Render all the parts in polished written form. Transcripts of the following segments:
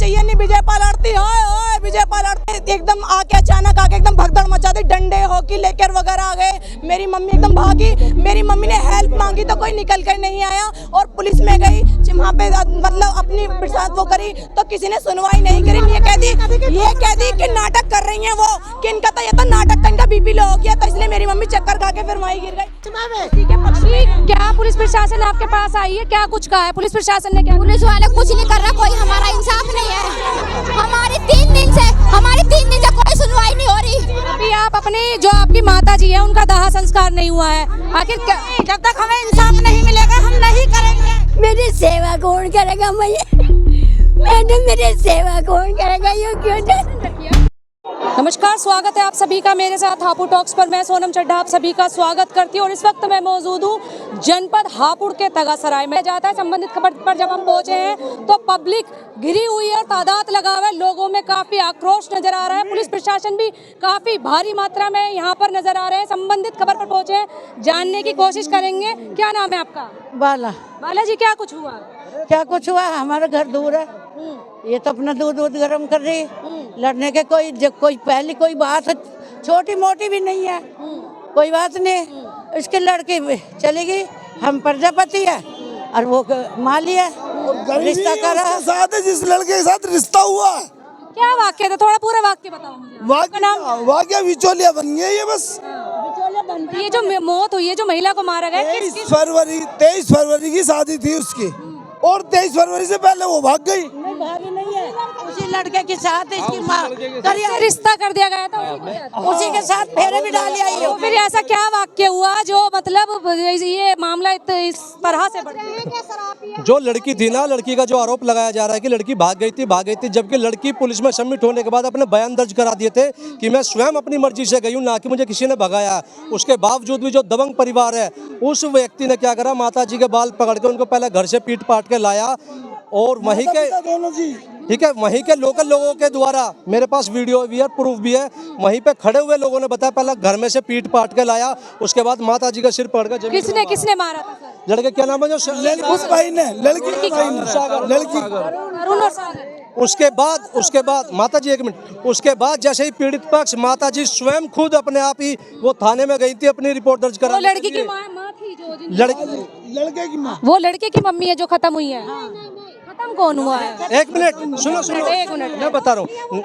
चाहिए नहीं। विजय पाल आरती हाय विजय पाल आरती एकदम आके अचानक आके एकदम भगदड़ मचा दी, डंडे हॉकी लेकर वगैरह आ गए। मेरी मम्मी एकदम भागी, मेरी मम्मी ने हेल्प मांगी तो कोई निकल कर नहीं आया और पुलिस में गई, वहाँ पे मतलब अपनी प्रसाद वो करी तो किसी ने सुनवाई नहीं करी। ये कह दी कि नाटक कर रही हैं वो, कि इनका तो ये तो नाटक का इनका बीपी लो हो गया, तो इसलिए मेरी मम्मी चक्कर खा के फिर वहीं गिर गई। क्या पुलिस प्रशासन आपके पास आई है, क्या कुछ कहा है पुलिस प्रशासन ने? क्या पुलिस वाले कुछ नहीं कर रहा, कोई हमारा इंसाफ नहीं है। हमारी 3 दिन से कोई सुनवाई नहीं हो रही। अभी आप अपने जो आपकी माता जी है उनका दाह संस्कार नहीं हुआ है, आखिर जब तक हमें इंसाफ नहीं मिलेगा हम नहीं करेंगे। मेरी सेवा कौन करेगा मैडम, मेरी सेवा कौन करेगा? ये क्यों? नमस्कार, स्वागत है आप सभी का मेरे साथ हापुड़ टॉक्स पर। मैं सोनम चड्ढा आप सभी का स्वागत करती हूँ और इस वक्त मैं मौजूद हूँ जनपद हापुड़ के तगासराय में। जाता है संबंधित खबर पर जब हम पहुंचे हैं तो पब्लिक घिरी हुई है, तादाद लगा हुआ है, लोगों में काफी आक्रोश नजर आ रहा है। पुलिस प्रशासन भी काफी भारी मात्रा में यहाँ पर नजर आ रहे हैं। संबंधित खबर पर पहुंचे हैं, जानने की कोशिश करेंगे। क्या नाम है आपका? बाला जी, क्या कुछ हुआ? क्या कुछ हुआ? हमारा घर दूर है, ये तो अपना दूध गर्म कर रही है। लड़ने के कोई पहली कोई बात छोटी मोटी भी नहीं है, कोई बात नहीं। उसके लड़की चली गई, हम प्रजापति है और वो माली है, रिश्ता करा साथ है, जिस लड़के के साथ रिश्ता हुआ। क्या वाक्य था, थोड़ा पूरा वाक्य बताओ मुझे। वाक्य बिचौलिया बन गया ये बस। ये जो मौत हुई है, जो महिला को मारा गया, 23 फरवरी की शादी थी उसकी और 23 फरवरी से पहले वो भाग गई। भारी नहीं है, उसी लड़के के साथ इसकी माँ रिश्ता कर दिया गया था, उसी के साथ फेरे भी डाल आई। तो फिर ऐसा क्या वाक्य हुआ जो मतलब ये मामला इस तरह से बढ़ गया? जो लड़की थी ना, लड़की का जो आरोप लगाया जा रहा है कि लड़की भाग गई थी, जबकि लड़की पुलिस में सबमिट होने के बाद अपने बयान दर्ज करा दिए थे कि मैं स्वयं अपनी मर्जी से गई हूँ, ना कि मुझे किसी ने भगाया। उसके बावजूद भी जो दबंग परिवार है, उस व्यक्ति ने क्या करा, माता जी के बाल पकड़ के उनको पहले घर से पीट पाट के लाया और वहीं के ठीक है, वहीं के लोकल लोगों के द्वारा, मेरे पास वीडियो भी है, प्रूफ भी है, वहीं पे खड़े हुए लोगों ने बताया पहले घर में से पीट पाट के लाया, उसके बाद माता जी का सिर पकड़ कर किसने मारा था सर? लड़के क्या नाम है जो उसके बाद माता जी एक मिनट, उसके बाद जैसे ही पीड़ित पक्ष माता जी स्वयं खुद अपने आप ही वो थाने में गई थी अपनी रिपोर्ट दर्ज करा। लड़की की माँ थी लड़के की माँ, वो लड़के की मम्मी है जो खत्म हुई है। खत्म कौन हुआ है? एक मिनट सुनो, एक मिनट मैं बता रहा हूँ।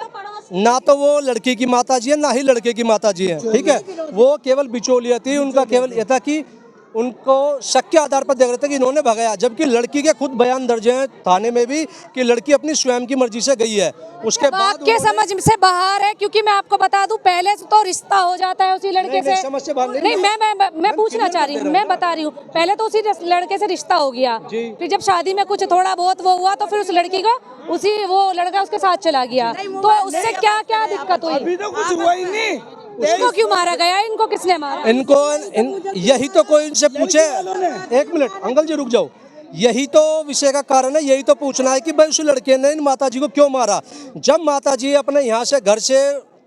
ना तो वो लड़की की माता जी है, ना ही लड़के की माता जी है, ठीक है। वो केवल बिचौलिया थी, उनका केवल यह था कि उनको शक के आधार पर देख रहे थे कि इन्होंने भगाया, जबकि लड़की के खुद बयान दर्ज हैं थाने में भी कि लड़की अपनी स्वयं की मर्जी से गई है। उसके बाद के समझ से बाहर है, क्योंकि मैं आपको बता दूं पहले तो रिश्ता हो जाता है उसी लड़के से। समझ से बाहर नहीं, मैं पूछना चाह रही हूँ, मैं बता रही हूँ, पहले तो उसी लड़के से रिश्ता हो गया, फिर जब शादी में कुछ थोड़ा बहुत वो हुआ तो फिर उस लड़की को वो लड़का उसके साथ चला गया, तो उससे क्या क्या दिक्कत हुई? अभी तो कुछ हुआ ही नहीं। उसको क्यों मारा गया? इनको किसने मारा? यही तो कोई इनसे पूछे। एक मिनट अंकल जी रुक जाओ, यही तो विषय का कारण है, यही तो पूछना है कि भाई उस लड़के ने इन माता जी को क्यों मारा। जब माता जी अपने यहाँ से घर से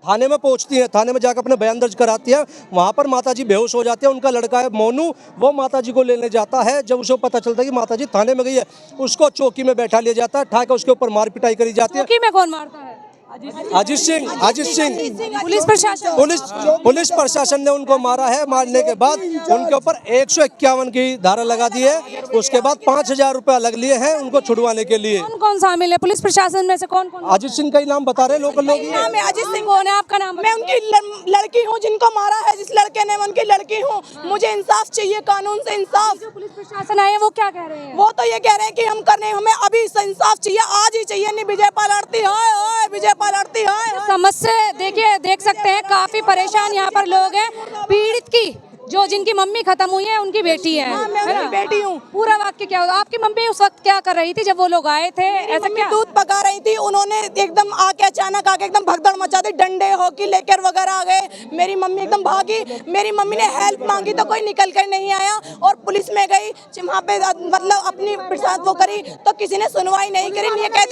थाने में पहुंचती है, थाने में जाकर अपने बयान दर्ज कराती है, वहाँ पर माता जी बेहोश हो जाती है। उनका लड़का है मोनू, वो माता जी को लेने जाता है। जब उसे पता चलता है कि माता जी थाने में गई है, उसको चौकी में बैठा लिया जाता है, ठाकर उसके ऊपर मार पिटाई करी जाती है। चौकी में कौन मारता है? अजीत सिंह पुलिस प्रशासन ने उनको मारा है। मारने के बाद उनके ऊपर 151 की धारा लगा दी है। उसके बाद 5000 रुपया लग लिए हैं उनको छुड़वाने के लिए। कौन शामिल है पुलिस प्रशासन में से? कौन? अजीत सिंह का ही नाम बता रहे लोकल लोग। नाम है अजीत सिंह। कौन है आपका नाम? मैं उनकी लड़की हूँ जिनको मारा है, जिस लड़के ने, मैं उनकी लड़की हूँ। मुझे इंसाफ चाहिए, कानून से इंसाफ। जो पुलिस प्रशासन आए वो क्या कह रहे हैं? वो तो ये कह रहे हैं कि हम करने, हमें अभी इंसाफ चाहिए, आज ही चाहिए। नहीं विजय पाल आरती हाय विजय पाल आरती हाय। समझ से देख सकते हैं काफी परेशान यहाँ पर लोग हैं। पीड़ित की जो जिनकी मम्मी खत्म हुई है उनकी बेटी है। मैं उनकी बेटी हूँ। पूरा वाक्य क्या होगा? आपकी मम्मी उस वक्त क्या कर रही थी जब वो लोग आए थे? ऐसा क्या? दूध पका रही थी, उन्होंने एकदम आके अचानक आके एकदम भगदड़ मचा दी, डंडे हॉकी लेकर वगैरह आ गए। मेरी मम्मी एकदम भागी, मेरी मम्मी ने हेल्प मांगी तो कोई निकल कर नहीं आया और पुलिस में गई, वहाँ पे मतलब अपनी प्रसाद वो करी तो किसी ने सुनवाई नहीं करी। ये कह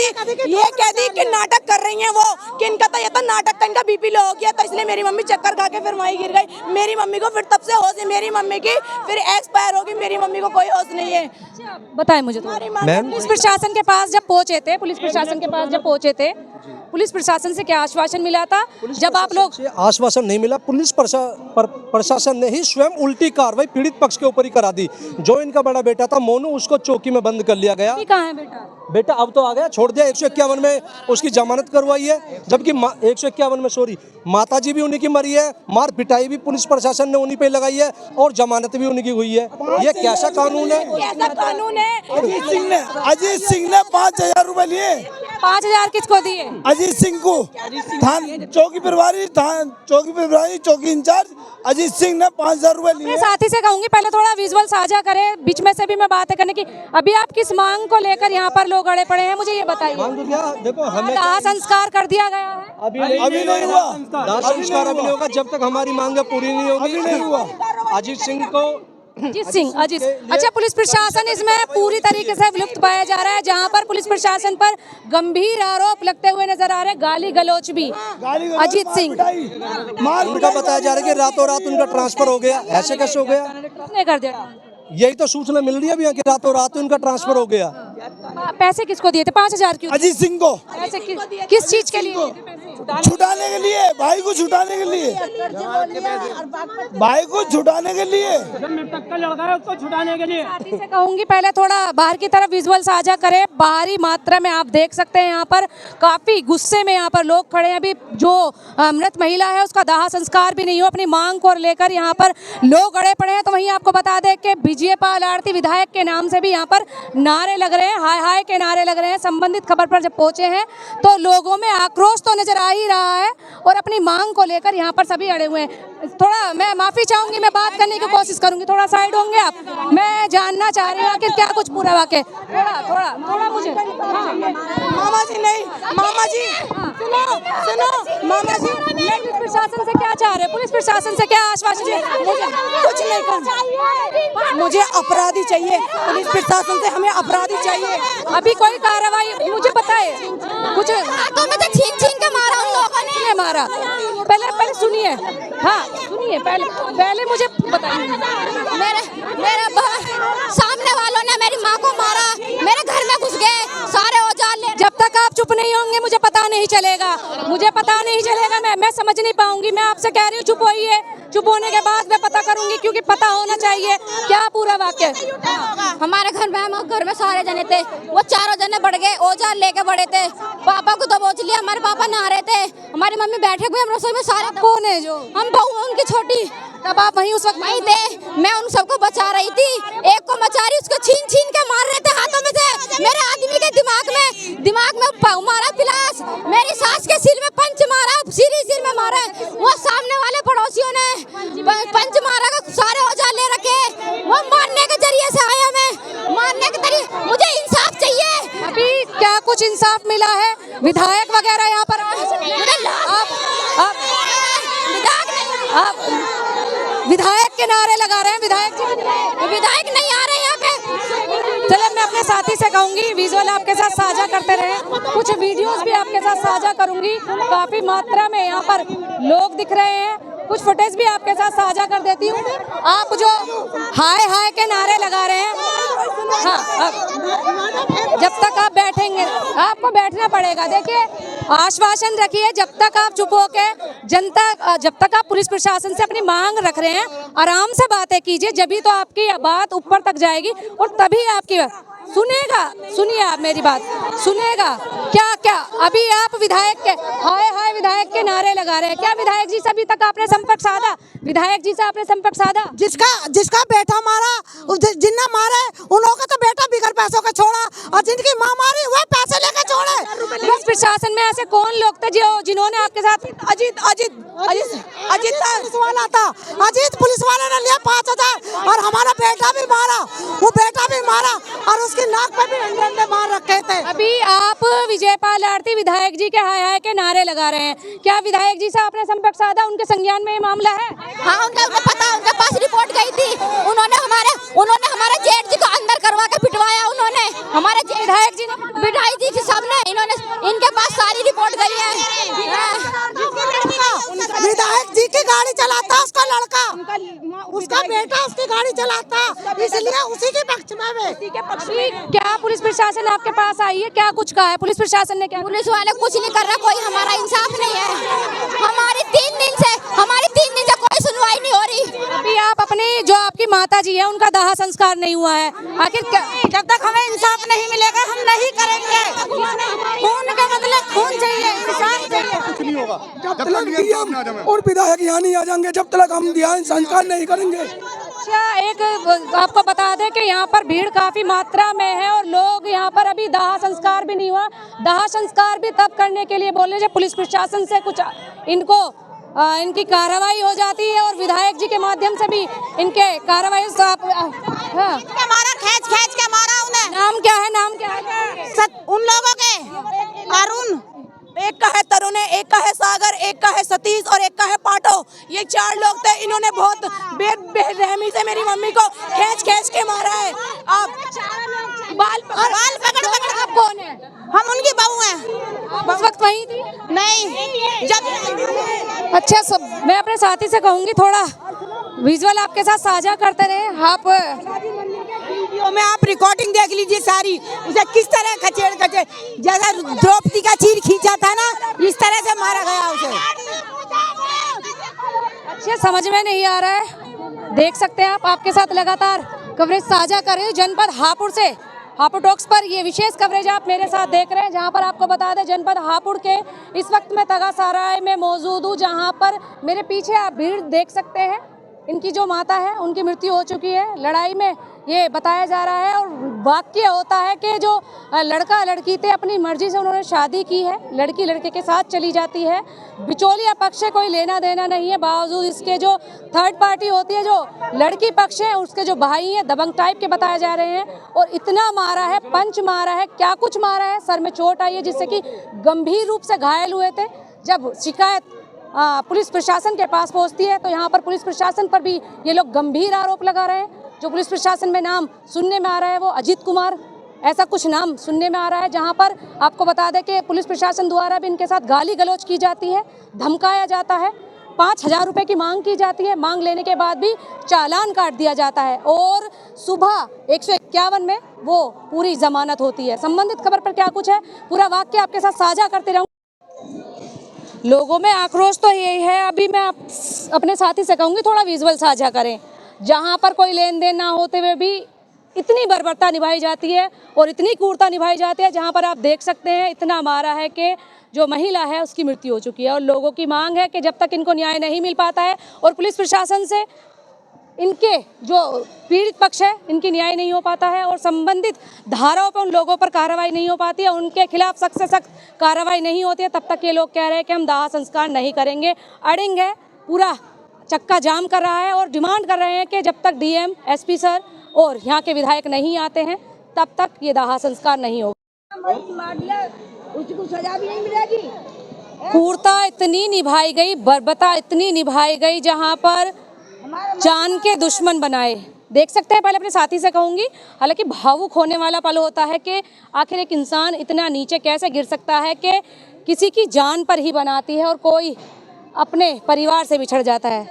दी कि नाटक कर रही हैं वो, कि इनका तो ये तो नाटक का इनका बीपी लो हो गया, तो इसलिए मेरी मम्मी चक्कर खा के फिर वहीं गिर गई। मेरी मम्मी को फिर तब से होश है मेरी मम्मी की, फिर एक्सपायर होगी, मेरी मम्मी को कोई होश नहीं है। बताएं मुझे तो। मैम पुलिस प्रशासन के पास जब पहुंचे थे, पुलिस प्रशासन के पास जब पहुंचे थे, पुलिस प्रशासन से क्या आश्वासन मिला था जब आप लोग? से आश्वासन नहीं मिला। पुलिस प्रशासन ने ही स्वयं उल्टी कार्रवाई पीड़ित पक्ष के ऊपर ही करा दी। जो इनका बड़ा बेटा था मोनू, उसको चौकी में बंद कर लिया गया। अभी कहाँ है बेटा? बेटा अब तो आ गया, छोड़ दिया। 151 में उसकी जमानत करवाई है, जबकि 151 में सॉरी माताजी भी उन्हीं की मरी है, मार पिटाई भी पुलिस प्रशासन ने उन्हीं पे लगाई है और जमानत भी उन्हीं की हुई है। ये कैसा कानून है? कैसा कानून है? अजीत सिंह ने 5,000 रुपए लिए। 5,000 किसको दिए? अजीत सिंह को चौकी प्रभारी चौकी इंचार्ज अजीत सिंह ने 5,000 रुपए लिए। मैं साथी से कहूंगी पहले थोड़ा विजुअल साझा करें, बीच में से भी मैं बातें करने की। अभी आप किस मांग को लेकर यहाँ पर लोग अड़े पड़े हैं, मुझे ये बताइए। मांग क्या? देखो हमें दाह संस्कार कर दिया गया है, अभी नहीं हुआ। दाह संस्कार अभी नहीं होगा जब तक हमारी मांगे पूरी नहीं होगी। अभी नहीं हुआ। अजीत सिंह को अजीत। अच्छा, पुलिस प्रशासन इसमें पूरी तरीके से विलुप्त पाया जा रहा है, जहां पर पुलिस प्रशासन पर गंभीर आरोप लगते हुए नजर आ रहे हैं, गाली गलौच भी। अजीत सिंह उनका बताया जा रहा है कि रातों रात उनका ट्रांसफर हो गया। ऐसे कैसे हो गया? किसने कर दिया? यही तो सूचना मिल रही है अभी कि रातों रात उनका ट्रांसफर हो गया। पैसे किसको दिए थे? 5,000 क्यों? अजीत सिंह को पैसे किस चीज के लिए? छुटाने के लिए, भाई को छुटाने के लिए, भाई को छुटाने के लिए। मृतक का लड़का है उसको छुटाने के लिए। साथी से कहूंगी पहले थोड़ा बाहर की तरफ विजुअल साझा करें। बाहरी मात्रा में आप देख सकते हैं यहाँ पर काफी गुस्से में यहाँ पर लोग खड़े हैं। अभी जो मृत महिला है उसका दाह संस्कार भी नहीं हो, अपनी मांग को लेकर यहाँ पर लोग अड़े पड़े हैं। तो वहीं आपको बता दें कि विजयपाल आरती विधायक के नाम से भी यहाँ पर नारे लग रहे हैं, हाय हाय के नारे लग रहे हैं। संबंधित खबर पर जब पहुंचे हैं तो लोगों में आक्रोश तो नजर आ ही रहा है और अपनी मांग को लेकर यहाँ पर सभी अड़े हुए हैं। थोड़ा मैं माफी चाहूंगी, मैं बात करने की कोशिश करूंगी, थोड़ा साइड होंगे आप? मैं जानना चाह रही हूँ आखिर क्या कुछ पूरा वाकई, थोड़ा मुझे। मामा जी नहीं, मामा जी सुनो मामा जी, पुलिस प्रशासन से क्या चाह रहे हैं? पुलिस प्रशासन से क्या आश्वासन? मुझे कुछ नहीं करना, मुझे अपराधी चाहिए। पुलिस प्रशासन से हमें अपराधी चाहिए। अभी कोई कार्रवाई मुझे बताए कुछ? तो मुझे छीन के मारा उन लोगों ने। किसने मारा? पहले सुनिए, हाँ सुनिए, पहले मुझे बताइए। मेरे सामने वालों ने मेरी माँ को मारा, मेरे घर में घुस गए, सारे औजार ले। जब तक आप चुप नहीं होंगे मुझे पता नहीं चलेगा, मैं समझ नहीं पाऊंगी। मैं आपसे कह रही हूँ चुप होइए, चुप होने के बाद मैं पता करूंगी, क्योंकि पता होना चाहिए क्या पूरा वाक्य। हमारे घर में सारे जने थे, वो चारों जने बढ़ गए, औजार लेके बढ़े थे। पापा को दबोच लिया, हमारे पापा नहा रहे थे, हमारी मम्मी बैठे हुए हम रसोई में। सारे कौन है जो? हम बहू हैं उनकी छोटी। तब आप वहीं उस वक्त वहीं थे, मैं उन सबको बचा रही थी। एक को बचा रही, उसको छीन के मार रहे थे हाथों में से। मेरे आदमी के दिमाग में मारा पिलास, मेरी सास के सिर में पंच मारा, सिर में मारा। वो सामने वाले पड़ोसियों ने पंच मारा का सारे औजार ले रखे, वो मारने के जरिए से आया। मैं मारने के जरिए, मुझे इंसाफ चाहिए। अभी क्या कुछ इंसाफ मिला है? विधायक वगैरह यहाँ पर आप विधायक के नारे लगा रहे हैं, विधायक नहीं आ रहे यहाँ पे। चले मैं अपने साथी से कहूंगी विजुअल आपके साथ साझा करते रहे, कुछ वीडियोस भी आपके साथ साझा करूंगी। काफी मात्रा में यहाँ पर लोग दिख रहे हैं, कुछ फुटेज भी आपके साथ साझा कर देती हूँ। आप जो हाय हाय के नारे लगा रहे हैं, हाँ जब तक आप बैठेंगे आपको बैठना पड़ेगा। देखिए आश्वासन रखिए, जब तक आप चुप होके जब तक आप पुलिस प्रशासन से अपनी मांग रख रहे हैं, आराम से बातें कीजिए, जब तो आपकी बात ऊपर तक जाएगी और तभी आपकी सुनेगा। सुनिए आप मेरी बात, सुनेगा क्या अभी आप विधायक के हाय हाय विधायक के नारे लगा रहे हैं। क्या विधायक जी से अभी तक आपने संपर्क साधा? विधायक जी से आपने संपर्क साधा? जिसका बेटा मारा, जिन्ना मारे उन लोगों का तो बेटा बिगड़ पैसों का छोड़ा, और जिनकी माँ मारी वह पैसे लेकर छोड़े। पुलिस प्रशासन में ऐसे कौन लोग थे जिन्होंने आपके साथ? अजीत पुलिस वाला था, अजीत पुलिस वाले ने लिया 5,000 और हमारा बेटा भी मारा, वो बेटा भी मारा और उसकी नाक पे भी अंडे मार रखे थे। अभी आप विजयपाल आरती विधायक जी के हाय हाय के नारे लगा रहे हैं, क्या विधायक जी से आपने संपर्क साधा? उनके संज्ञान में ये मामला है? हाँ उनको पता, उनके पास रिपोर्ट गई थी। उन्होंने हमारे जेठ जी को अंदर करवा के पिटवाया। उन्होंने हमारे विधायक जी के सामने इनके पास सारी रिपोर्ट गई है। विधायक उसी की गाड़ी चलाता उसका लड़का, उसका बेटा उसकी गाड़ी चलाता, इसलिए उसी के पक्ष में क्या पुलिस प्रशासन आपके पास आई है, क्या कुछ कहा है पुलिस प्रशासन ने? क्या पुलिस वाले कुछ नहीं कर रहा, कोई हमारा इंसाफ नहीं है। हमारी 3 दिन से कोई सुनवाई नहीं हो रही। अभी आप अपने जो आपकी माता जी है उनका दाह संस्कार नहीं हुआ है, आखिर जब तक हमें इंसाफ नहीं मिलेगा हम नहीं करेंगे। खून के बदले खून चाहिए, इंसाफ चाहिए। कुछ नहीं होगा जब तक डीएम और विधायक यहाँ नहीं आ जाएंगे, जब तक हम ध्यान संस्कार नहीं करेंगे। अच्छा, एक आपको बता दें कि यहाँ पर भीड़ काफी मात्रा में है और लोग यहाँ पर अभी दाह संस्कार भी नहीं हुआ। दाह संस्कार भी तब करने के लिए बोल रहे जब पुलिस प्रशासन से कुछ इनकी कार्रवाई हो जाती है और विधायक जी के माध्यम से भी इनके कार्रवाई हमारा खींच के मारा उन्हें। नाम क्या है? उन लोगों के अरुण, एक का है तरुण, एक का है सागर, एक का है सतीश और एक का है पाटो। ये 4 लोग थे। इन्होंने बहुत बेरहमी से मेरी मम्मी को खींच के मारा है। आप बाल पकड़ आप कौन है? हम उनकी बहू हैं। आप उस वक्त वहीं थी? नहीं, जब अच्छा, सब मैं अपने साथी से कहूंगी थोड़ा विजुअल आपके साथ साझा करते रहे। आप वीडियो में आप रिकॉर्डिंग देख लीजिए सारी, उसे किस तरह खचेड़ जैसा द्रौपदी का चीर खींचा था ना, इस तरह से मारा गया उसे। अच्छा, समझ में नहीं आ रहा है। देख सकते हैं आप, आपके साथ लगातार कवरेज साझा कर रही हूँ जनपद हापुड़ से। हापुड़ टॉक्स पर ये विशेष कवरेज आप मेरे साथ देख रहे हैं, जहां पर आपको बता दें जनपद हापुड़ के इस वक्त मैं तगासराय में मौजूद हूँ, जहां पर मेरे पीछे आप भीड़ देख सकते हैं। इनकी जो माता है उनकी मृत्यु हो चुकी है लड़ाई में, ये बताया जा रहा है। और वाक्य होता है कि जो लड़का लड़की थे अपनी मर्जी से उन्होंने शादी की है, लड़की लड़के के साथ चली जाती है, बिचौलिया पक्ष से कोई लेना देना नहीं है। बावजूद इसके जो थर्ड पार्टी होती है, जो लड़की पक्ष है, उसके जो भाई हैं दबंग टाइप के बताए जा रहे हैं। और इतना मारा है, पंच मारा है, क्या कुछ मारा है, सर में चोट आई है जिससे कि गंभीर रूप से घायल हुए थे। जब शिकायत पुलिस प्रशासन के पास पहुंचती है तो यहाँ पर पुलिस प्रशासन पर भी ये लोग गंभीर आरोप लगा रहे हैं। जो पुलिस प्रशासन में नाम सुनने में आ रहा है वो अजीत कुमार, ऐसा कुछ नाम सुनने में आ रहा है, जहाँ पर आपको बता दें कि पुलिस प्रशासन द्वारा भी इनके साथ गाली गलौज की जाती है, धमकाया जाता है, 5,000 रुपये की मांग की जाती है। मांग लेने के बाद भी चालान काट दिया जाता है और सुबह 151 में वो पूरी जमानत होती है। संबंधित खबर पर क्या कुछ है, पूरा वाक्य आपके साथ साझा करते रहूँ। लोगों में आक्रोश तो यही है। अभी मैं अपने साथी से कहूँगी थोड़ा विजुअल साझा करें, जहाँ पर कोई लेन देन ना होते हुए भी इतनी बर्बरता निभाई जाती है और इतनी क्रूरता निभाई जाती है, जहाँ पर आप देख सकते हैं इतना मारा है कि जो महिला है उसकी मृत्यु हो चुकी है। और लोगों की मांग है कि जब तक इनको न्याय नहीं मिल पाता है और पुलिस प्रशासन से इनके जो पीड़ित पक्ष है इनकी न्याय नहीं हो पाता है और संबंधित धाराओं पर उन लोगों पर कार्रवाई नहीं हो पाती है, उनके खिलाफ सख्त से सख्त कार्रवाई नहीं होती है, तब तक ये लोग कह रहे हैं कि हम दाह संस्कार नहीं करेंगे। अड़िंग है, पूरा चक्का जाम कर रहा है और डिमांड कर रहे हैं कि जब तक डीएम, एसपी सर और यहाँ के विधायक नहीं आते हैं तब तक ये दाह संस्कार नहीं होगा। उसको सजा भी नहीं मिलेगी। क्रूरता इतनी निभाई गई, बर्बरता इतनी निभाई गई, जहाँ पर जान के दुश्मन बनाए। देख सकते हैं, पहले अपने साथी से कहूँगी, हालांकि भावुक होने वाला पल होता है कि आखिर एक इंसान इतना नीचे कैसे गिर सकता है कि किसी की जान पर ही बनाती है और कोई अपने परिवार से बिछड़ जाता है।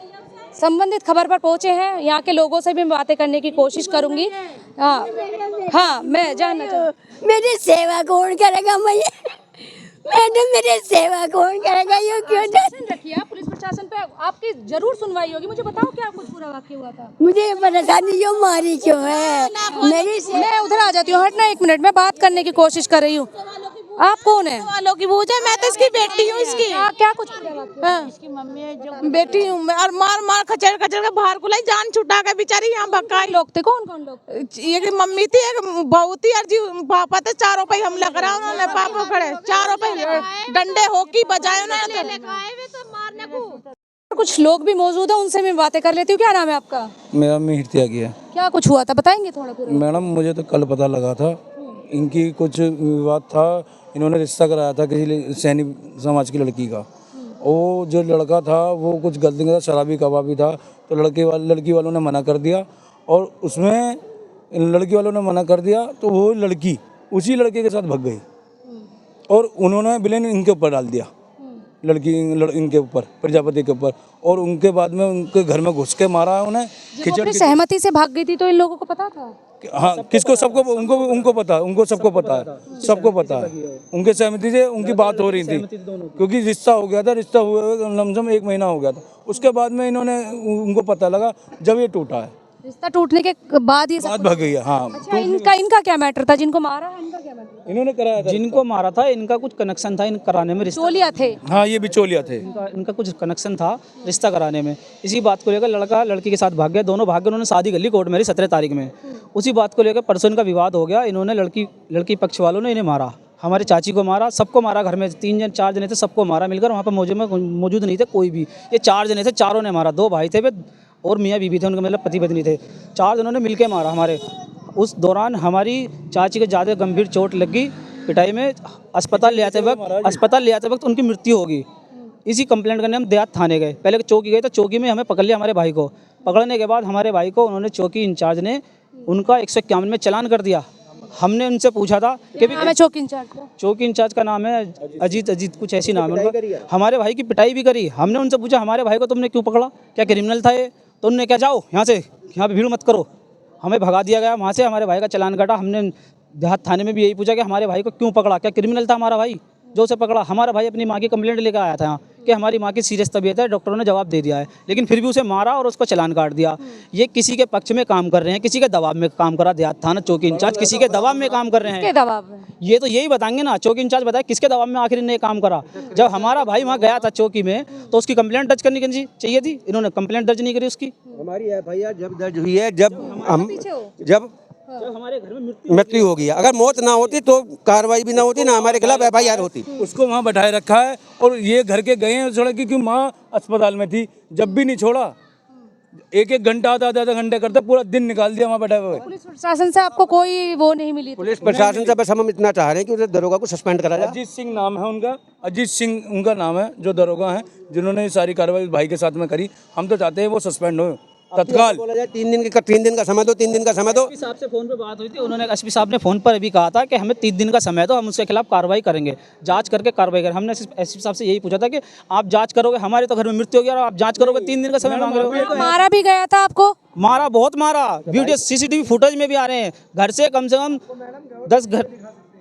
संबंधित खबर पर पहुंचे हैं, यहाँ के लोगों से भी मैं बातें करने की कोशिश करूंगी। हाँ, मैं जानना चाहूँ मेरी सेवा कौन करेगा? मैडम मेरी सेवा कौन करेगा? ये क्यों रखिए आप पुलिस प्रशासन पे, आपकी जरूर सुनवाई होगी। मुझे बताओ क्या कुछ पूरा वाक्य हुआ था? मुझे परेशानी क्यों मारी क्यों है? मैं उधर आ जाती हूँ, हटना 1 मिनट, मैं बात करने की कोशिश कर रही हूँ। आप कौन है? वालों की बूझ है, मैं तो इसकी बेटी हूँ। इसकी क्या कुछ पूरा वाक्य? इसकी मम्मी है जो बेटी हूँ मैं, और मार खचर के बाहर को लाई, जान छुटा के बेचारी यहाँ भगाई। लोग थे, कौन कौन लोग? एक मम्मी थी, एक बहू थी और जी पापा थे। 4 पे हमला करा उन्होंने, पापा खड़े 4 पे डंडे होकी बजाए उन्होंने। कुछ लोग भी मौजूद है, उनसे मैं बातें कर लेती हूँ। क्या नाम है आपका? मेरा मिहिर त्यागी है। क्या कुछ हुआ था बताएंगे थोड़ा पूरा? मैडम मुझे तो कल पता लगा था, इनकी कुछ विवाद था, इन्होंने रिश्ता कराया था किसी सैनी समाज की लड़की का। वो जो लड़का था वो कुछ गलती का शराबी कबाबी था, तो लड़की वालों ने मना कर दिया और उसमें लड़की वालों ने मना कर दिया तो वो लड़की उसी लड़के के साथ भाग गई और उन्होंने ब्लेम इनके ऊपर डाल दिया। इनके ऊपर, प्रजापति के ऊपर, और उनके बाद में उनके घर में घुस के मारा है उन्हें। जब अपनी सहमति से भाग गई थी तो इन लोगों को पता था? हाँ, किसको? सबको, उनको पता, उनको सबको पता है, सबको पता है। उनके सहमति से उनकी बात हो रही थी, क्योंकि रिश्ता हो गया था, रिश्ता हुए लमसम 1 महीना हो गया था। उसके बाद में इन्होंने, उनको पता लगा जब ये टूटा है, रिश्ता टूटने के बाद ये बात भाग गई है। हाँ, अच्छा, इनका क्या मैटर था? जिनको मारा है इनका क्या मैटर था? इन्होंने कराया था, जिनको मारा था इनका कुछ कनेक्शन था इन कराने में, रिश्ता चोलिया थे। हाँ, ये बिचौलिया थे। इनका कुछ कनेक्शन था रिश्ता कराने में। इसी बात को लेकर लड़का लड़की के साथ भाग गया, दोनों भाग गए। उन्होंने शादी कर ली कोर्ट मैरिज 17 तारीख में। उसी बात को लेकर परसों इनका विवाद हो गया। इन्होंने लड़की पक्ष वालों ने इन्हें मारा, हमारे चाची को मारा, सबको मारा। घर में 4 जने थे, सबको मारा मिलकर। वहाँ पर मौजूद नहीं थे कोई भी, ये 4 जने थे, चारों ने मारा। 2 भाई थे वे और मियाँ बीवी थे उनके, मतलब पति पत्नी थे। 4 जनों ने मिलके मारा हमारे। उस दौरान हमारी चाची को ज़्यादा गंभीर चोट लग गई पिटाई में। अस्पताल ले आते वक्त उनकी मृत्यु होगी। इसी कंप्लेंट करने हम देहात थाने गए। पहले चौकी गए तो चौकी में हमें पकड़ लिया हमारे भाई को। पकड़ने के बाद हमारे भाई को उन्होंने, चौकी इंचार्ज ने उनका 151 में चालान कर दिया। हमने उनसे पूछा था कि नाम है चौकी इंचार्ज का नाम है अजीत कुछ ऐसी नाम है उनका। हमारे भाई की पिटाई भी करी। हमने उनसे पूछा हमारे भाई को तुमने क्यों पकड़ा, क्या क्रिमिनल था ये? तो उन्होंने क्या, जाओ यहाँ से, यहाँ पे भीड़ मत करो। हमें भगा दिया गया वहाँ से। हमारे भाई का चालान काटा। हमने देहात थाने में भी यही पूछा कि हमारे भाई को क्यों पकड़ा, क्या क्रिमिनल था हमारा भाई जो उसे पकड़ा? हमारा भाई अपनी माँ की कंप्लेंट लेकर आया था यहाँ कि हमारी माँ की सीरियस तबीयत है, डॉक्टरों ने जवाब दे दिया है, लेकिन फिर भी उसे मारा और उसको चालान काट दिया। ये किसी के पक्ष में काम कर रहे हैं, किसी के दबाव में काम करा। देहात थाना चौकी इंचार्ज किसी के दबाव में काम कर रहे हैं। दबाव में ये तो यही बताएंगे ना, चौकी इंचार्ज बताए किसके दबाव में आखिर इन्हें काम करा। जब हमारा भाई वहाँ गया था चौकी में तो उसकी कंप्लेंट दर्ज करनी चाहिए थी, इन्होंने कंप्लेंट दर्ज नहीं करी उसकी। हमारी FIR जब दर्ज हुई है, जब हमारे घर में मृत्यु हो गई। अगर मौत ना होती तो कार्रवाई भी ना होती, ना हमारे खिलाफ FIR होती। उसको वहाँ बैठाए रखा है और ये घर के गए हैं छोड़ा, क्योंकि माँ अस्पताल में थी। जब भी नहीं छोड़ा, 1 घंटा आधा घंटे करते, पूरा दिन निकाल दिया वहाँ बैठे हुए। पुलिस प्रशासन से आपको कोई वो नहीं मिली? पुलिस प्रशासन से बस हम इतना चाह रहे हैं कि उसे दरोगा को सस्पेंड करा जाए। अजीत सिंह नाम है उनका, अजीत सिंह उनका नाम है, जो दरोगा हैं, जिन्होंने ये सारी कार्रवाई भाई के साथ में करी। हम तो चाहते हैं वो सस्पेंड हो तत्काल। बोला जाए 3 दिन का समय दो, 3 दिन का समय दो। एसपी साहब से फोन पे बात हुई थी, उन्होंने एसपी साहब ने फोन पर भी कहा था कि हमें 3 दिन का समय दो, हम उसके खिलाफ कार्रवाई करेंगे, जांच करके कार्रवाई करें। हमने एसपी साहब से यही पूछा था कि आप जांच करोगे, हमारे तो घर में मृत्यु हो गया और आप जांच करोगे, 3 दिन का समय मांग रहे हो। मारा भी गया था आपको? मारा, बहुत मारा। वीडियो CCTV फुटेज में भी आ रहे हैं। घर से कम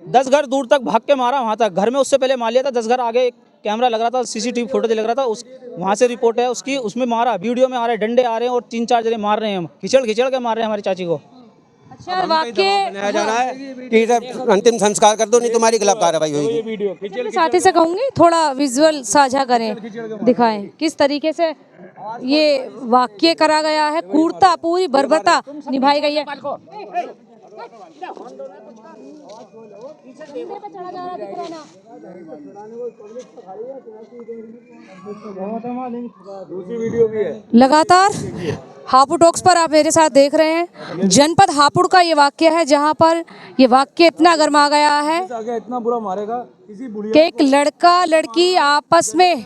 10 घर दूर तक भाग के मारा। वहाँ तक घर में उससे पहले मार लिया था। 10 घर आगे कैमरा लग रहा था, CCTV फुटेज लग रहा था, उस वहाँ से रिपोर्ट है उसकी, उसमें मारा। वीडियो में आ रहे हैं, डंडे आ रहे हैं और 3-4 जने मार रहे हैं, खिचड़ के मार रहे हैं हमारी चाची को। अच्छा, वाक्य बनाया जा रहा है कि इधर अंतिम संस्कार कर दो, नहीं तुम्हारी खिलाफ कार्रवाई होगी। साथी से कहूंगी थोड़ा विजुअल साझा करें, दिखाएं किस तरीके से ये वाक्य करा गया है, क्रूरता, पूरी बर्बरता निभाई गई है। लगातार हापुड़ टॉक्स पर आप मेरे साथ देख रहे हैं, जनपद हापुड़ का ये वाक्य है जहां पर ये वाक्य इतना गर्मा गया है इतना बुरा मारेगा कि एक लड़का लड़की आपस में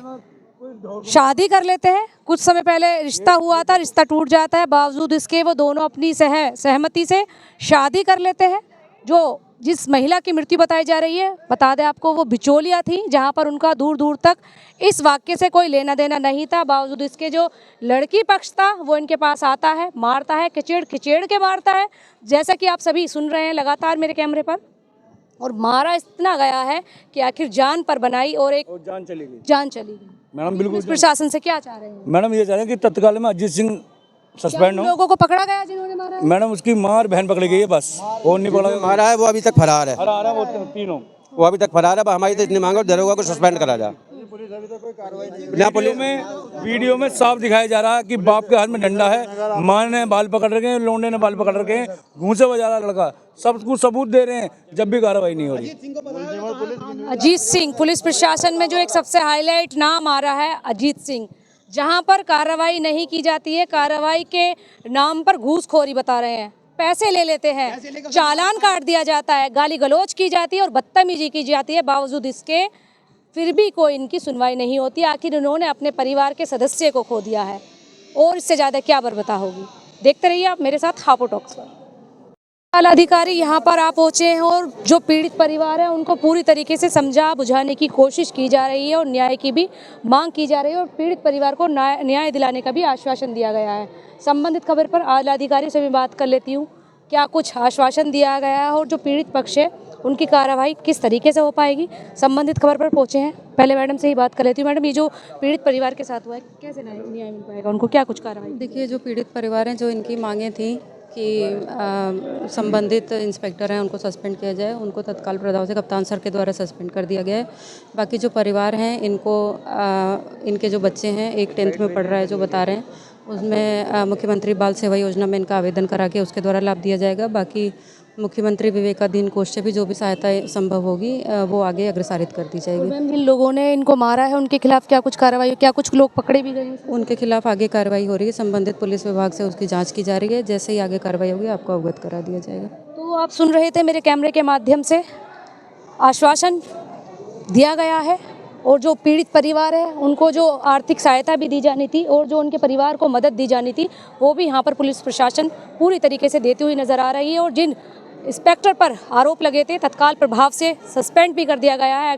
शादी कर लेते हैं। कुछ समय पहले रिश्ता हुआ था, रिश्ता टूट जाता है, बावजूद इसके वो दोनों अपनी सहमति से शादी कर लेते हैं। जो जिस महिला की मृत्यु बताई जा रही है, बता दें आपको, वो बिचौलिया थी, जहां पर उनका दूर दूर तक इस वाक्य से कोई लेना देना नहीं था। बावजूद इसके जो लड़की पक्ष था वो इनके पास आता है, मारता है, खिचेड़ के मारता है, जैसा कि आप सभी सुन रहे हैं लगातार मेरे कैमरे पर। और मारा इतना गया है कि आखिर जान पर बनाई और एक जान चली गई। मैडम बिल्कुल प्रशासन से क्या चाह रहे हैं? मैडम ये चाह रहे हैं कि तत्काल में अजीत सिंह सस्पेंड हो। लोगों को पकड़ा गया जिन्होंने मारा? मैडम उसकी माँ और बहन पकड़ी गई है, बस और नहीं पकड़ा। मारा है वो अभी तक फरार है। वो तीनों वो अभी तक फरार है। हमारी तो इतनी मांग है, दरोगा को सस्पेंड करा जाए। वीडियो में साफ दिखाया जा रहा है कि बाप के हाथ में डंडा है, माँ ने बाल पकड़ रखे हैं, लोंडे ने बाल पकड़ रखे हैं, घूंसे बजा रहा लड़का, सब कुछ सबूत दे रहे हैं, जब भी कार्रवाई नहीं हो रही। अजीत सिंह, पुलिस प्रशासन में जो एक सबसे हाईलाइट नाम आ रहा है अजीत सिंह, जहां पर कार्रवाई नहीं की जाती है, कार्रवाई के नाम पर घूसखोरी बता रहे हैं, पैसे ले लेते हैं, चालान काट दिया जाता है, गाली गलौज की जाती है और बदतमीजी की जाती है। बावजूद इसके फिर भी कोई इनकी सुनवाई नहीं होती। आखिर उन्होंने अपने परिवार के सदस्य को खो दिया है और इससे ज़्यादा क्या बर्बरता होगी। देखते रहिए आप मेरे साथ हापुड़ टॉक्स पर। अधिकारी यहाँ पर आप पहुंचे हैं और जो पीड़ित परिवार है उनको पूरी तरीके से समझा बुझाने की कोशिश की जा रही है और न्याय की भी मांग की जा रही है और पीड़ित परिवार को न्याय दिलाने का भी आश्वासन दिया गया है। संबंधित खबर पर आला अधिकारी से भी बात कर लेती हूँ, क्या कुछ आश्वासन दिया गया है और जो पीड़ित पक्ष है उनकी कार्रवाई किस तरीके से हो पाएगी। संबंधित खबर पर पहुंचे हैं, पहले मैडम से ही बात कर लेती हूँ। मैडम, ये जो पीड़ित परिवार के साथ हुआ है कैसे न्याय मिल पाएगा, उनको क्या कुछ कार्रवाई? देखिए, जो पीड़ित परिवार हैं, जो इनकी मांगें थी कि संबंधित इंस्पेक्टर हैं उनको सस्पेंड किया जाए, उनको तत्काल प्रभाव से कप्तान सर के द्वारा सस्पेंड कर दिया गया है। बाकी जो परिवार हैं इनको इनके जो बच्चे हैं, एक 10th में पढ़ रहा है जो बता रहे हैं, उसमें मुख्यमंत्री बाल सेवा योजना में इनका आवेदन करा के उसके द्वारा लाभ दिया जाएगा। बाकी मुख्यमंत्री विवेकाधीन कोष से भी जो भी सहायता संभव होगी वो आगे अग्रसारित कर दी जाएगी। मैम, जिन लोगों ने इनको मारा है उनके खिलाफ क्या कुछ कार्रवाई, क्या कुछ लोग पकड़े भी गए हैं? उनके खिलाफ आगे कार्रवाई हो रही है, संबंधित पुलिस विभाग से उसकी जांच की जा रही है। जैसे ही आगे कार्रवाई होगी आपको अवगत करा दिया जाएगा। तो आप सुन रहे थे मेरे कैमरे के माध्यम से आश्वासन दिया गया है और जो पीड़ित परिवार है उनको जो आर्थिक सहायता भी दी जानी थी और जो उनके परिवार को मदद दी जानी थी वो भी यहाँ पर पुलिस प्रशासन पूरी तरीके से देती हुई नजर आ रही है और जिन इंस्पेक्टर पर आरोप लगे थे तत्काल प्रभाव से सस्पेंड भी कर दिया गया है।